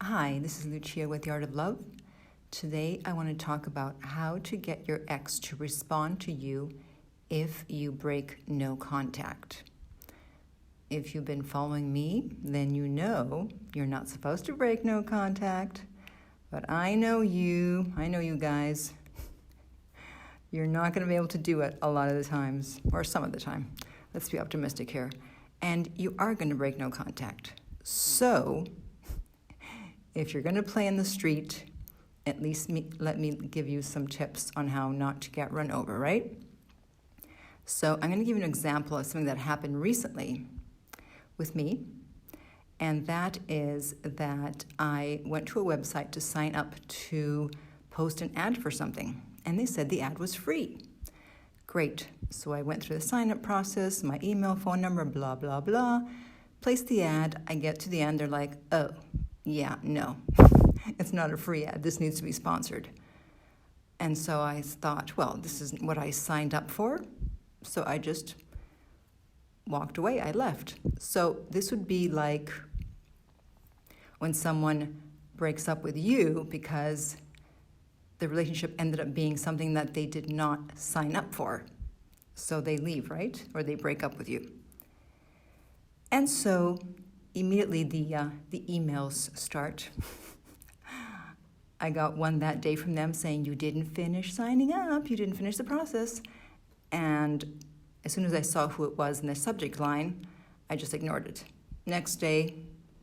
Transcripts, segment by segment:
Hi, this is Lucia with The Art of Love. Today I want to talk about how to get your ex to respond to you if you break no contact. If you've been following me, then you know you're not supposed to break no contact. But I know you guys. You're not going to be able to do it a lot of the times, or some of the time. Let's be optimistic here. And you are going to break no contact. So, if you're going to play in the street, at least let me give you some tips on how not to get run over, right? So I'm going to give you an example of something that happened recently with me, and that is that I went to a website to sign up to post an ad for something, and they said the ad was free. Great. So I went through the sign-up process, my email, phone number, blah, blah, blah, placed the ad. I get to the end, they're like, oh, yeah, no, it's not a free ad. This needs to be sponsored. And so I thought, well, this isn't what I signed up for. So I just walked away. I left. So this would be like when someone breaks up with you because the relationship ended up being something that they did not sign up for. So they leave, right? Or they break up with you. And so immediately the emails start. I got one that day from them saying, you didn't finish signing up, you didn't finish the process. And as soon as I saw who it was in the subject line, I just ignored it. Next day,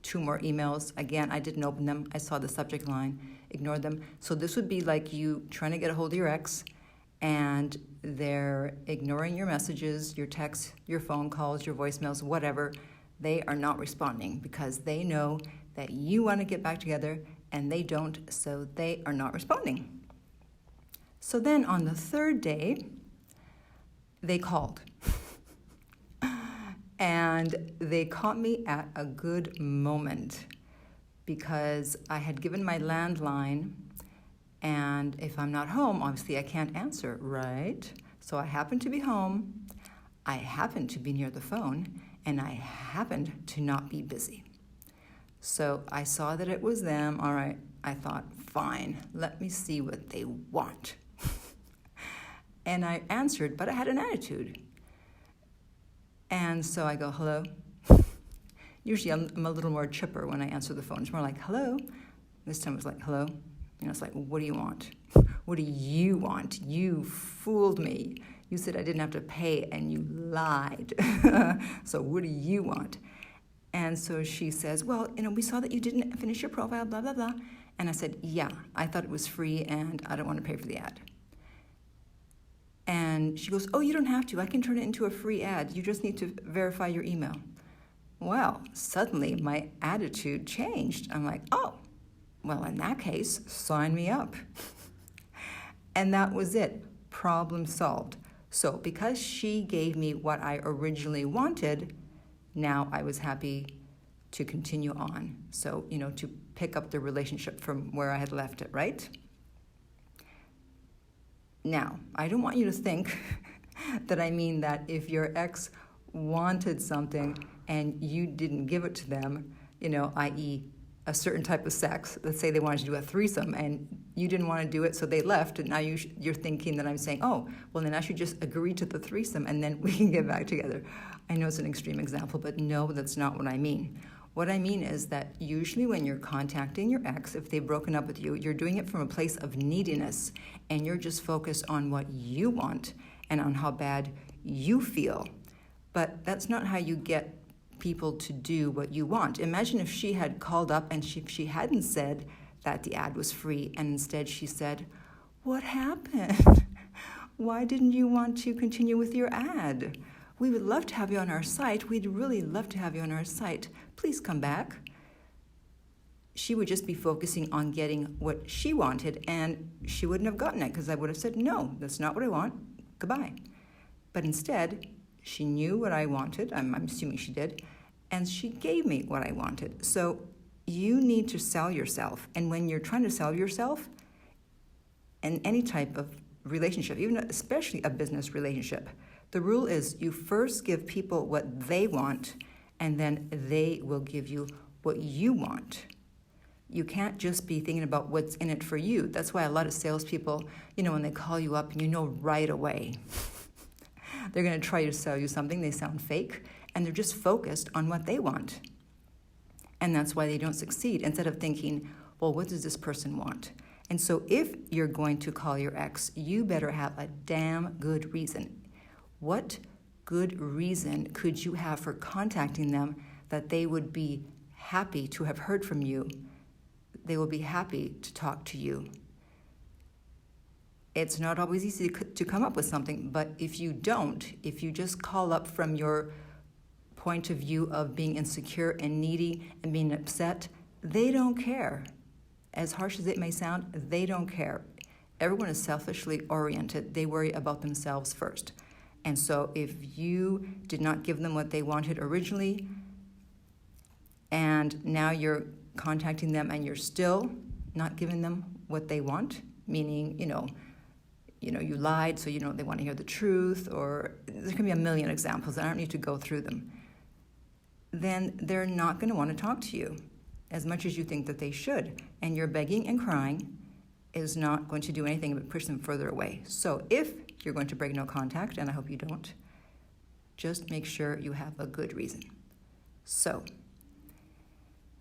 2 more emails. Again, I didn't open them. I saw the subject line, ignored them. So this would be like you trying to get a hold of your ex, and they're ignoring your messages, your texts, your phone calls, your voicemails, whatever. They are not responding because they know that you want to get back together and they don't, so they are not responding. So then on the 3rd day, they called. And they caught me at a good moment because I had given my landline, and if I'm not home, obviously I can't answer, right? So I happened to be home, I happened to be near the phone, and I happened to not be busy. So I saw that it was them. All right, I thought, fine, let me see what they want. And I answered, but I had an attitude. And so I go, hello. Usually I'm a little more chipper when I answer the phone. It's more like, hello. This time it was like, hello. It's like, what do you want? What do you want? You fooled me. You said I didn't have to pay, and you lied. So what do you want? And so she says, well, we saw that you didn't finish your profile, blah, blah, blah. And I said, yeah, I thought it was free, and I don't want to pay for the ad. And she goes, oh, you don't have to. I can turn it into a free ad. You just need to verify your email. Well, suddenly my attitude changed. I'm like, oh, well, in that case, sign me up. And that was it. Problem solved. So because she gave me what I originally wanted, now I was happy to continue on. So, to pick up the relationship from where I had left it, right? Now, I don't want you to think that I mean that if your ex wanted something and you didn't give it to them, i.e., a certain type of sex. Let's say they wanted to do a threesome and you didn't want to do it, so they left, and now you're thinking that I'm saying, oh, well, then I should just agree to the threesome and then we can get back together. I know it's an extreme example, but no, that's not what I mean. What I mean is that usually when you're contacting your ex, if they've broken up with you, you're doing it from a place of neediness, and you're just focused on what you want and on how bad you feel. But that's not how you get people to do what you want. Imagine if she had called up and she hadn't said that the ad was free, and instead she said, what happened? Why didn't you want to continue with your ad? We would love to have you on our site. We'd really love to have you on our site. Please come back. She would just be focusing on getting what she wanted, and she wouldn't have gotten it because I would have said, no, that's not what I want. Goodbye. But instead, she knew what I wanted. I'm assuming she did. And she gave me what I wanted. So you need to sell yourself. And when you're trying to sell yourself in any type of relationship, even especially a business relationship, the rule is you first give people what they want, and then they will give you what you want. You can't just be thinking about what's in it for you. That's why a lot of salespeople, when they call you up and you know right away, they're going to try to sell you something. They sound fake, and they're just focused on what they want. And that's why they don't succeed, instead of thinking, well, what does this person want? And so if you're going to call your ex, you better have a damn good reason. What good reason could you have for contacting them that they would be happy to have heard from you? They will be happy to talk to you. It's not always easy to come up with something, but if you just call up from your point of view of being insecure and needy and being upset, they don't care. As harsh as it may sound, they don't care. Everyone is selfishly oriented. They worry about themselves first. And so if you did not give them what they wanted originally, and now you're contacting them and you're still not giving them what they want, meaning, you lied, so they want to hear the truth, or there can be a million examples, and I don't need to go through them, then they're not going to want to talk to you as much as you think that they should. And your begging and crying is not going to do anything but push them further away. So if you're going to break no contact, and I hope you don't, just make sure you have a good reason. So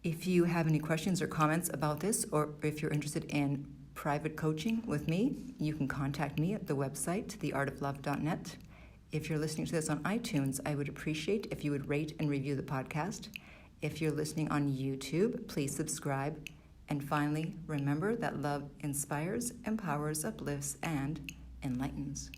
if you have any questions or comments about this, or if you're interested in private coaching with me, you can contact me at the website, theartoflove.net. If you're listening to this on iTunes, I would appreciate if you would rate and review the podcast. If you're listening on YouTube, please subscribe. And finally, remember that love inspires, empowers, uplifts, and enlightens.